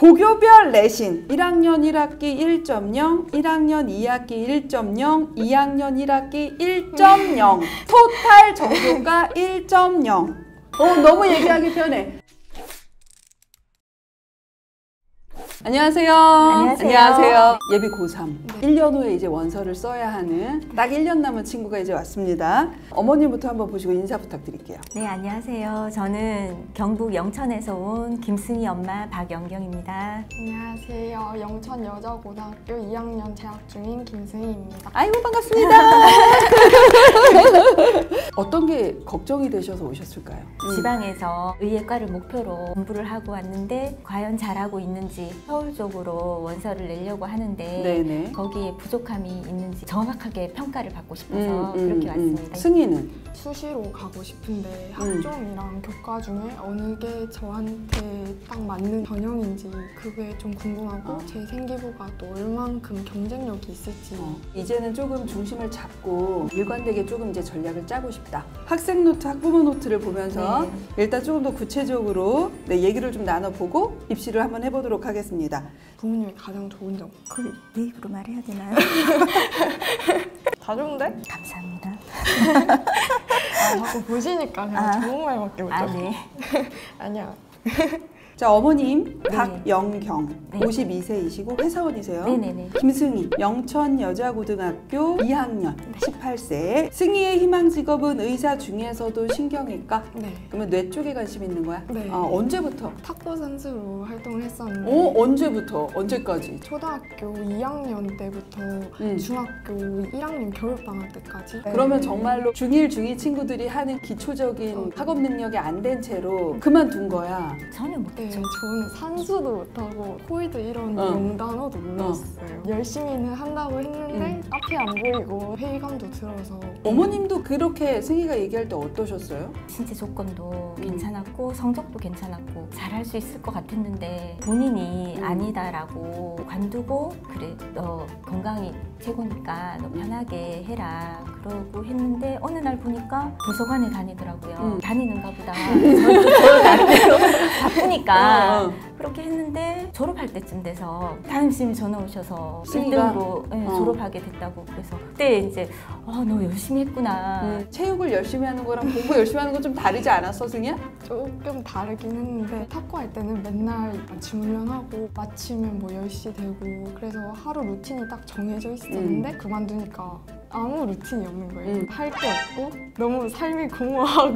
고교별 내신 1학년 1학기 1.0, 1학년 2학기 1.0, 2학년 1학기 1.0 토탈 정도가 1.0. 너무 얘기하기 편해. 안녕하세요. 안녕하세요. 예비 고3. 1년 후에 이제 원서를 써야 하는 딱 1년 남은 친구가 이제 왔습니다. 어머님부터 한번 보시고 인사 부탁드릴게요. 네, 안녕하세요. 저는 경북 영천에서 온 김승희 엄마 박영경입니다. 안녕하세요. 영천여자고등학교 2학년 재학 중인 김승희입니다. 아이고 반갑습니다. 어떤 게 걱정이 되셔서 오셨을까요? 지방에서 의예과를 목표로 공부를 하고 왔는데 과연 잘하고 있는지 서울 쪽으로 원서를 내려고 하는데 네네. 거기에 부족함이 있는지 정확하게 평가를 받고 싶어서 그렇게 왔습니다. 승희는? 수시로 가고 싶은데 학종이랑 교과 중에 어느 게 저한테 딱 맞는 전형인지 그게 좀 궁금하고 제 생기부가 또 얼만큼 경쟁력이 있을지 이제는 조금 중심을 잡고 일관되게 조금 이제 전략을 짜고 싶다. 학생 노트, 학부모 노트를 보면서 일단 조금 더 구체적으로 얘기를 좀 나눠보고 입시를 한번 해보도록 하겠습니다. 부모님의 가장 좋은 점. 그걸 내 입으로 말해야 되나요? 다 좋은데? 감사합니다. 자꾸 보시니까 그냥 좋은 말밖에 못하고. 네. 아니야. 자, 어머님 박영경 52세이시고 회사원이세요. 네네네. 김승희 영천여자고등학교 2학년 18세. 승희의 희망 직업은 의사 중에서도 신경외과? 네. 그러면 뇌 쪽에 관심 있는 거야? 네. 언제부터? 탁구 선수로 활동을 했었는데 언제부터? 언제까지? 초등학교 2학년 때부터 중학교 1학년 겨울방학 때까지. 그러면 정말로 중1, 중2 친구들이 하는 기초적인 학업 능력이 안 된 채로 그만둔 거야? 전혀 못했죠. 저는 산수도 못하고 콜드 이런 용단어도 몰랐어요. 열심히는 한다고 했는데 앞이 안 보이고 회의감도 들어서. 어머님도 그렇게 승희가 얘기할 때 어떠셨어요? 신체 조건도 괜찮았고 성적도 괜찮았고 잘할 수 있을 것 같았는데 본인이 아니다라고 관두고 그래 너 건강이 최고니까 너 편하게 해라 그러고 했는데 어느 날 보니까 도서관에 다니더라고요. 다니는가 보다. 저도 나름대로 바쁘니까 그렇게 했는데 졸업할 때쯤 돼서 담임쌤이 전화 오셔서 1등으로 졸업하게 됐다고 그래서 그때 이제 너 열심히 했구나. 체육을 열심히 하는 거랑 공부 열심히 하는 건 좀 다르지 않았어, 승희야? 조금 다르긴 했는데 탁구 할 때는 맨날 아침 훈련하고 마치면 뭐 10시 되고 그래서 하루 루틴이 딱 정해져 있었는데 그만두니까 아무 루틴이 없는 거예요. 할 게 없고 너무 삶이 공허하고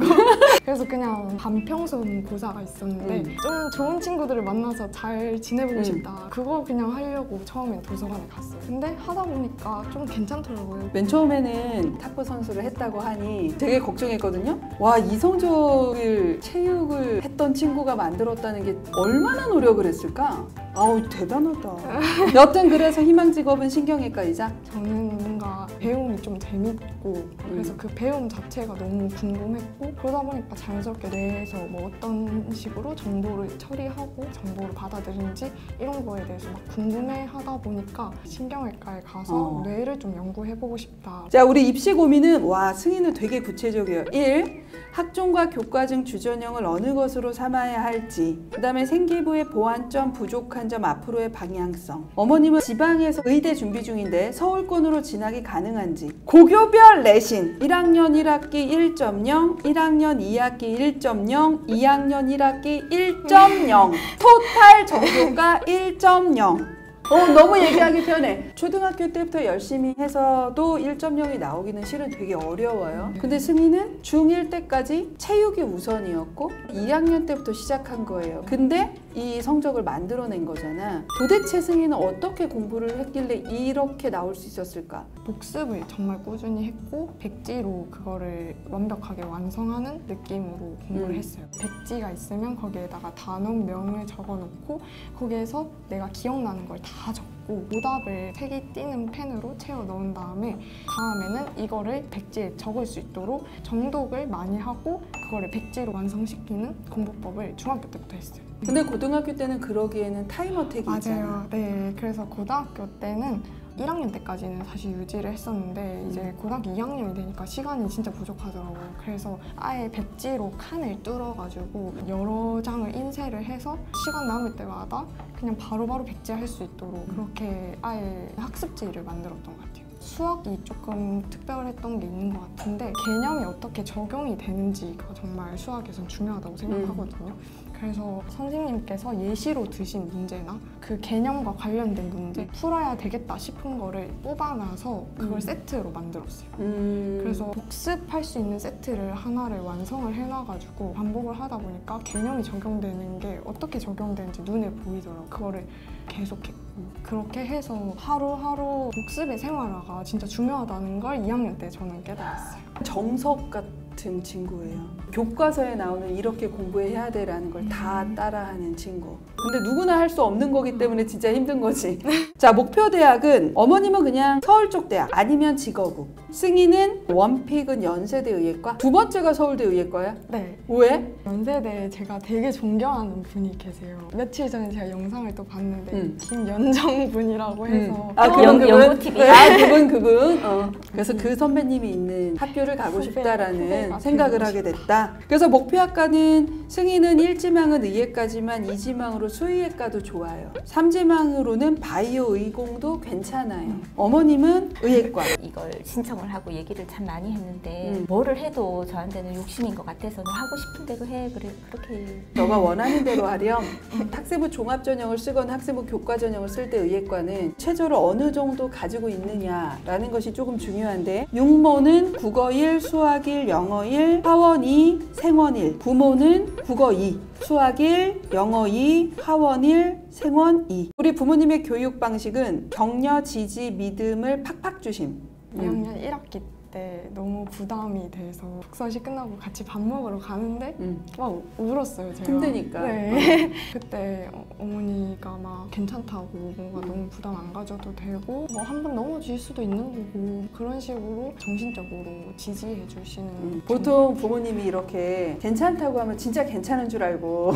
그래서 그냥 반평선 고사가 있었는데 좀 좋은 친구들을 만나서 잘 지내보고 싶다. 그거 그냥 하려고 처음엔 도서관에 갔어요. 근데 하다 보니까 좀 괜찮더라고요. 맨 처음에는 탁구 선수를 했다고 하니 되게 걱정했거든요. 와, 이 성적을 체육을 했던 친구가 만들었다는 게 얼마나 노력을 했을까? 아우, 대단하다. 여튼 그래서 희망 직업은 신경외과이자? 저는 뭔가 배움이 좀 재밌고 그래서 그 배움 자체가 너무 궁금했고 그러다 보니까 자연스럽게 뇌에서 뭐 어떤 식으로 정보를 처리하고 정보를 받아들이는지 이런 거에 대해서 막 궁금해하다 보니까 신경외과에 가서 뇌를 좀 연구해보고 싶다. 자, 우리 입시 고민은 와, 승희는 되게 구체적이에요. 1. 학종과 교과증 주전형을 어느 것으로 삼아야 할지, 그 다음에 생기부의 보완점, 부족한 점, 앞으로의 방향성. 어머님은 지방에서 의대 준비 중인데 서울권으로 진학이 가능한지. 고교별 내신 1학년 1학기 1.0, 1학년 2학기 1.0, 2학년 1학기 1.0 토탈 정도가 1.0. 너무 얘기하기 편해. 초등학교 때부터 열심히 해서도 1.0이 나오기는 실은 되게 어려워요. 근데 승희는 중1 때까지 체육이 우선이었고 2학년 때부터 시작한 거예요. 근데 이 성적을 만들어낸 거잖아. 도대체 승희는 어떻게 공부를 했길래 이렇게 나올 수 있었을까? 복습을 정말 꾸준히 했고 백지로 그거를 완벽하게 완성하는 느낌으로 공부를 했어요. 백지가 있으면 거기에다가 단원명을 적어놓고 거기에서 내가 기억나는 걸 다 적고 오답을 색이 띄는 펜으로 채워 넣은 다음에 다음에는 이거를 백지에 적을 수 있도록 정독을 많이 하고 그거를 백지로 완성시키는 공부법을 중학교 때부터 했어요. 근데 고등학교 때는 그러기에는 타임어택이 있잖아. 맞아요. 네, 그래서 고등학교 때는 1학년 때까지는 사실 유지를 했었는데 이제 고등학교 2학년이 되니까 시간이 진짜 부족하더라고요. 그래서 아예 백지로 칸을 뚫어가지고 여러 장을 인쇄를 해서 시간 남을 때마다 그냥 바로바로 백지할 수 있도록 그렇게 아예 학습지를 만들었던 것 같아요. 수학이 조금 특별했던 게 있는 것 같은데 개념이 어떻게 적용이 되는지가 정말 수학에선 중요하다고 생각하거든요. 그래서 선생님께서 예시로 드신 문제나 그 개념과 관련된 문제 풀어야 되겠다 싶은 거를 뽑아놔서 그걸 세트로 만들었어요. 그래서 복습할 수 있는 세트를 하나를 완성을 해놔가지고 반복을 하다 보니까 개념이 적용되는 게 어떻게 적용되는지 눈에 보이더라고요. 그거를 계속했고 그렇게 해서 하루하루 복습의 생활화가 진짜 중요하다는 걸 2학년 때 저는 깨달았어요. 정석 같은 친구예요. 교과서에 나오는 이렇게 공부해야 돼라는 걸 다 따라하는 친구. 근데 누구나 할 수 없는 거기 때문에 진짜 힘든 거지. 자, 목표 대학은 어머님은 그냥 서울 쪽 대학 아니면 직어국. 승희는 원픽은 연세대 의예과. 두 번째가 서울대 의예과야? 네. 왜? 연세대에 제가 되게 존경하는 분이 계세요. 며칠 전에 제가 영상을 또 봤는데 김연정 분이라고 해서 아, 연고TV. 아, 그분. 그래서 그 선배님이 있는 학교를 가고 싶다라는 후배가 생각을 되고 하게 됐다. 그래서 목표학과는 승희는 1지망은 의예과지만 2지망으로 수의예과도 좋아요. 3지망으로는 바이오 의공도 괜찮아요. 어머님은 의예과. 이걸 신청을 하고 얘기를 참 많이 했는데 뭐를 해도 저한테는 욕심인 것 같아서 너 하고 싶은 대로 해. 그래, 그렇게 너가 원하는 대로 하렴. 학생부 종합전형을 쓰거나 학생부 교과전형을 쓸 때 의예과는 최저를 어느 정도 가지고 있느냐라는 것이 조금 중요한데 육모는 국어 1, 수학 1, 영어 1, 하원 2, 생원 1. 부모는 국어 2, 수학 1, 영어 2, 하원 1, 생원 2. 우리 부모님의 교육 방식은 격려, 지지, 믿음을 팍팍 주심. 2학년 1학기 때 너무 부담이 돼서 독서시 끝나고 같이 밥 먹으러 가는데 막 울었어요, 제가. 힘드니까. 네. 그때 어머니가 막 괜찮다고 뭔가 너무 부담 안 가져도 되고 뭐 한 번 넘어질 수도 있는 거고 그런 식으로 정신적으로 지지해 주시는 보통 부모님이 이렇게 괜찮다고 하면 진짜 괜찮은 줄 알고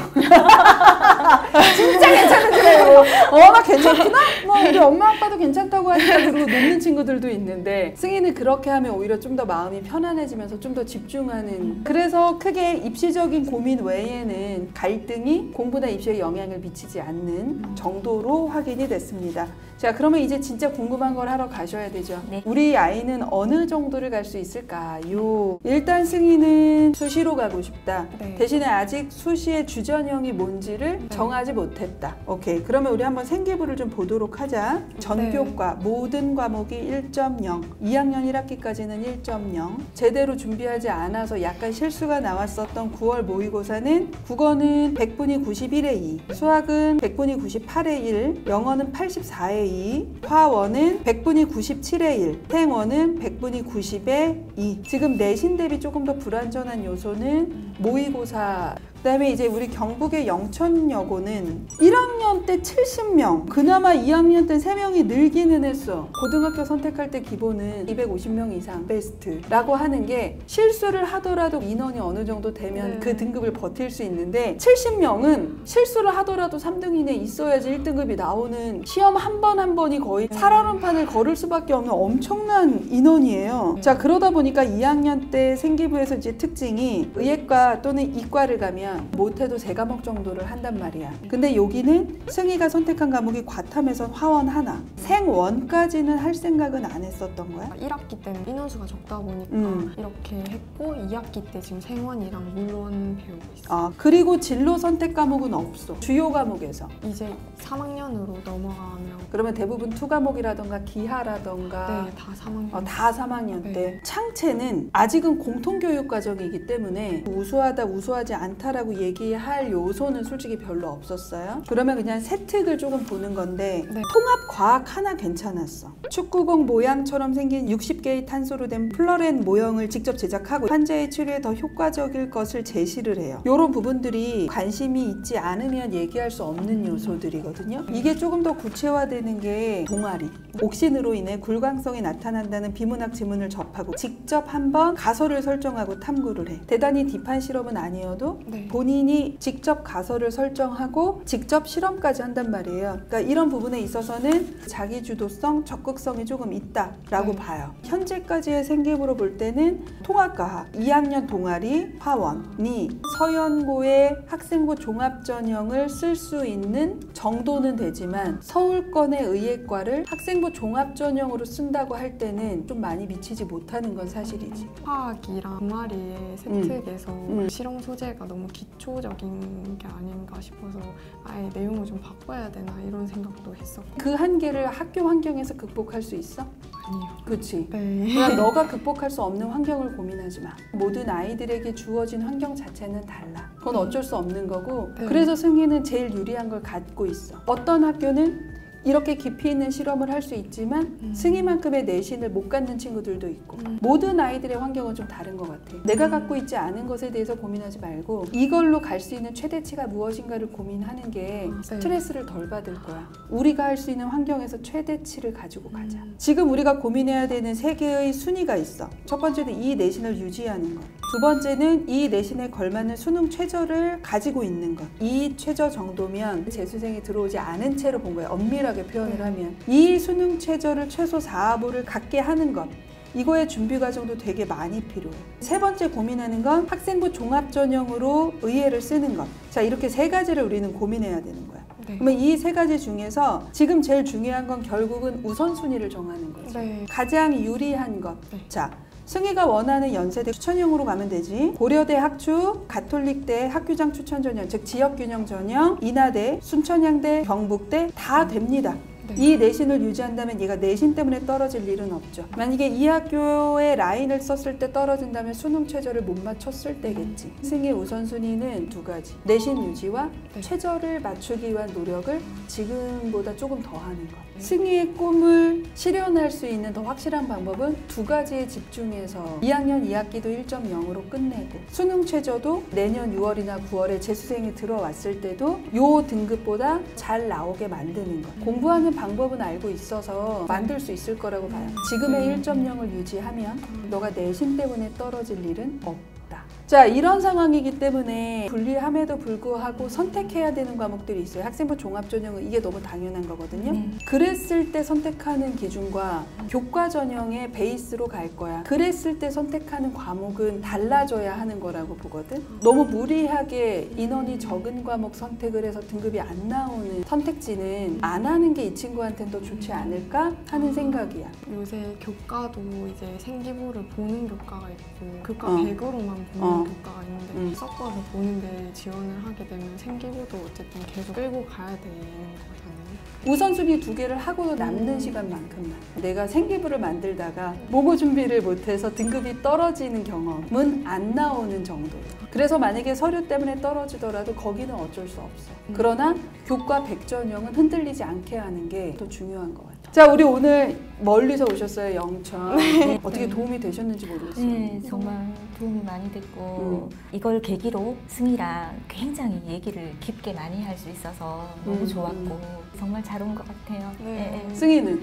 진짜 괜찮은 줄 알고 나 괜찮구나? 뭐 우리 엄마 아빠도 괜찮다고 하니까 그러고 놓는 친구들도 있는데 승희는 그렇게 하면 오히려 좀 더 마음이 편안해지면서 좀 더 집중하는 그래서 크게 입시적인 고민 외에는 갈등이 공부나 입시에 영향을 미치지 않는 정도로 확인이 됐습니다. 자, 그러면 이제 진짜 궁금한 걸 하러 가셔야 되죠. 네. 우리 아이는 어느 정도를 갈 수 있을까요? 일단 승희는 수시로 가고 싶다. 네. 대신에 아직 수시의 주전형이 뭔지를 정하지 못했다. 오케이. 그러면 우리 한번 생기부를 좀 보도록 하자. 전교과 모든 과목이 1.0, 2학년 1학기까지는 1.0. 제대로 준비하지 않아서 약간 실수가 나왔었던 9월 모의고사는 국어는 100분이 91에 2, 수학은 100분이 98에 1, 영어는 84에 2, 화원은 100분이 97에 1, 생원은 100분이 90에 2. 지금 내신 대비 조금 더 불완전한 요소는 모의고사. 그다음에 이제 우리 경북의 영천여고는 1학년 때 70명, 그나마 2학년 때 3명이 늘기는 했어. 고등학교 선택할 때 기본은 250명 이상 베스트라고 하는 게 실수를 하더라도 인원이 어느 정도 되면 그 등급을 버틸 수 있는데 70명은 실수를 하더라도 3등 이내 있어야지 1등급이 나오는 시험 한 번 한 번이 거의 살얼음판을 걸을 수밖에 없는 엄청난 인원이에요. 자, 그러다 보니까 2학년 때 생기부에서 이제 특징이 의예과 또는 이과를 가면 못해도 3과목 정도를 한단 말이야. 근데 여기는 승희가 선택한 과목이 과탐에선 화원 하나, 생원까지는 할 생각은 안 했었던 거야? 1학기 때는 인원수가 적다 보니까 이렇게 했고 2학기 때 지금 생원이랑 물론 배우고 있어요. 아, 그리고 진로 선택 과목은 없어. 주요 과목에서. 이제 3학년으로 넘어가면 그러면 대부분 투과목이라던가 기하라던가 네, 다 3학년. 다 3학년 때. 네. 창체는 아직은 공통교육 과정이기 때문에 우수하다, 우수하지 않다라고 얘기할 요소는 솔직히 별로 없었어요. 그러면 그냥 세특을 조금 보는 건데 네. 통합 과학 하나 괜찮았어. 축구공 모양처럼 생긴 60개의 탄소로 된 플러렌 모형을 직접 제작하고 환자의 치료에 더 효과적일 것을 제시를 해요. 이런 부분들이 관심이 있지 않으면 얘기할 수 없는 요소들이거든요. 이게 조금 더 구체화되는 게 동아리. 옥신으로 인해 굴광성이 나타난다는 비문학 지문을 접하고 직접 한번 가설을 설정하고 탐구를 해. 대단히 딥한 실험은 아니어도 네. 본인이 직접 가설을 설정하고 직접 실험까지 한단 말이에요. 그러니까 이런 부분에 있어서는 자기주도성, 적극성이 조금 있다라고 봐요. 현재까지의 생기부로 볼 때는 통합과학 2학년 동아리 화원이 서연고의 학생부 종합전형을 쓸 수 있는 정도는 되지만 서울권의 의예과를 학생부 종합전형으로 쓴다고 할 때는 좀 많이 미치지 못하는 건 사실이지. 화학이랑 동아리의 세특에서 실험 소재가 너무 기초적인 게 아닌가 싶어서 아예 내용을 좀 바꿔야 되나 이런 생각도 했었고. 그 한계를 학교 환경에서 극복할 수 있어? 아니요. 그치? 네. 그냥 너가 극복할 수 없는 환경을 고민하지 마. 모든 아이들에게 주어진 환경 자체는 달라. 그건 어쩔 수 없는 거고 네. 그래서 승희는 제일 유리한 걸 갖고 있어. 어떤 학교는 이렇게 깊이 있는 실험을 할 수 있지만 승희만큼의 내신을 못 갖는 친구들도 있고 모든 아이들의 환경은 좀 다른 것 같아. 내가 갖고 있지 않은 것에 대해서 고민하지 말고 이걸로 갈 수 있는 최대치가 무엇인가를 고민하는 게 스트레스를 덜 받을 거야. 우리가 할 수 있는 환경에서 최대치를 가지고 가자. 지금 우리가 고민해야 되는 세 개의 순위가 있어. 첫 번째는 이 내신을 유지하는 것. 두 번째는 이 내신에 걸맞는 수능 최저를 가지고 있는 것. 이 최저 정도면 재수생이 들어오지 않은 채로 본 거예요. 엄밀하게 표현을 하면. 이 수능 최저를 최소 4부를 갖게 하는 것. 이거의 준비 과정도 되게 많이 필요해. 세 번째 고민하는 건 학생부 종합전형으로 의예를 쓰는 것. 자, 이렇게 세 가지를 우리는 고민해야 되는 거야. 네. 그러면 이 세 가지 중에서 지금 제일 중요한 건 결국은 우선순위를 정하는 거지. 네. 가장 유리한 것. 네. 자, 승희가 원하는 연세대 추천형으로 가면 되지. 고려대 학추, 가톨릭대 학교장 추천 전형, 즉 지역균형 전형, 인하대, 순천향대, 경북대 다 됩니다. 이 내신을 유지한다면 얘가 내신 때문에 떨어질 일은 없죠. 만약에 이 학교의 라인을 썼을 때 떨어진다면 수능 최저를 못 맞췄을 때겠지. 승희의 우선순위는 두 가지. 내신 유지와 최저를 맞추기 위한 노력을 지금보다 조금 더 하는 것. 승희의 꿈을 실현할 수 있는 더 확실한 방법은 두 가지에 집중해서 2학년 2학기도 1.0으로 끝내고 수능 최저도 내년 6월이나 9월에 재수생이 들어왔을 때도 요 등급보다 잘 나오게 만드는 것. 공부하는 방법은 알고 있어서 만들 수 있을 거라고 봐요. 지금의 1.0을 유지하면 너가 내신 때문에 떨어질 일은 없다. 자, 이런 상황이기 때문에 불리함에도 불구하고 선택해야 되는 과목들이 있어요. 학생부 종합전형은 이게 너무 당연한 거거든요. 그랬을 때 선택하는 기준과 교과 전형의 베이스로 갈 거야. 그랬을 때 선택하는 과목은 달라져야 하는 거라고 보거든. 너무 무리하게 인원이 적은 과목 선택을 해서 등급이 안 나오는 선택지는 안 하는 게 이 친구한테는 더 좋지 않을까 하는 생각이야. 요새 교과도 이제 생기부를 보는 교과가 있고 교과 100으로만 보는 교과가 있는데 섞어서 보는데 지원을 하게 되면 생기부도 어쨌든 계속 끌고 가야 되는 거잖아요. 우선순위 두 개를 하고도 남는 시간만큼만. 내가 생기부를 만들다가 모고 준비를 못해서 등급이 떨어지는 경험은 안 나오는 정도예요. 그래서 만약에 서류 때문에 떨어지더라도 거기는 어쩔 수 없어. 그러나 교과 100전형은 흔들리지 않게 하는 게 더 중요한 것 같아요. 자, 우리 오늘 멀리서 오셨어요, 영천. 어떻게 도움이 되셨는지 모르겠어요. 네, 정말 도움이 많이 됐고 이걸 계기로 승희랑 굉장히 얘기를 깊게 많이 할 수 있어서 너무 좋았고 정말 잘 온 것 같아요. 네. 승희는?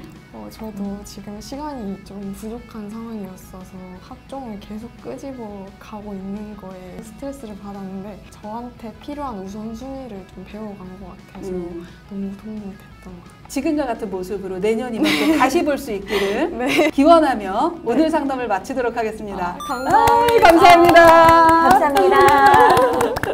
저도 지금 시간이 좀 부족한 상황이었어서 학종을 계속 끄집어 가고 있는 거에 스트레스를 받았는데 저한테 필요한 우선순위를 좀 배워간 것 같아서 너무 도움이 됐던 것 같아요. 지금과 같은 모습으로 내년이면 또 다시 볼 수 있기를 기원하며 오늘 상담을 마치도록 하겠습니다. 감사합니다. 감사합니다. 감사합니다.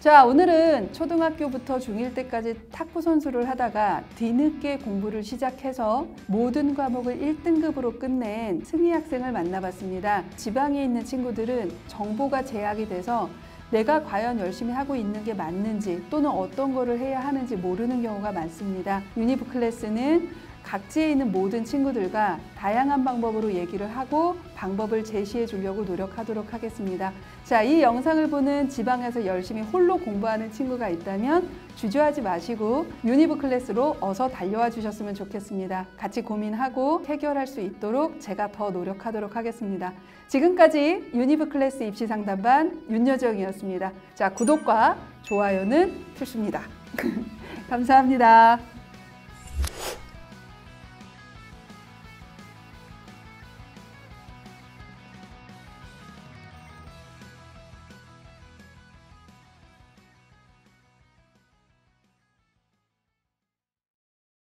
자, 오늘은 초등학교부터 중1 때까지 탁구 선수를 하다가 뒤늦게 공부를 시작해서 모든 과목을 1등급으로 끝낸 승희 학생을 만나봤습니다. 지방에 있는 친구들은 정보가 제약이 돼서 내가 과연 열심히 하고 있는 게 맞는지 또는 어떤 거를 해야 하는지 모르는 경우가 많습니다. 유니브 클래스는 각지에 있는 모든 친구들과 다양한 방법으로 얘기를 하고 방법을 제시해 주려고 노력하도록 하겠습니다. 자, 이 영상을 보는 지방에서 열심히 홀로 공부하는 친구가 있다면 주저하지 마시고 유니브 클래스로 어서 달려와 주셨으면 좋겠습니다. 같이 고민하고 해결할 수 있도록 제가 더 노력하도록 하겠습니다. 지금까지 유니브 클래스 입시 상담반 윤여정이었습니다. 자, 구독과 좋아요는 필수입니다. 감사합니다.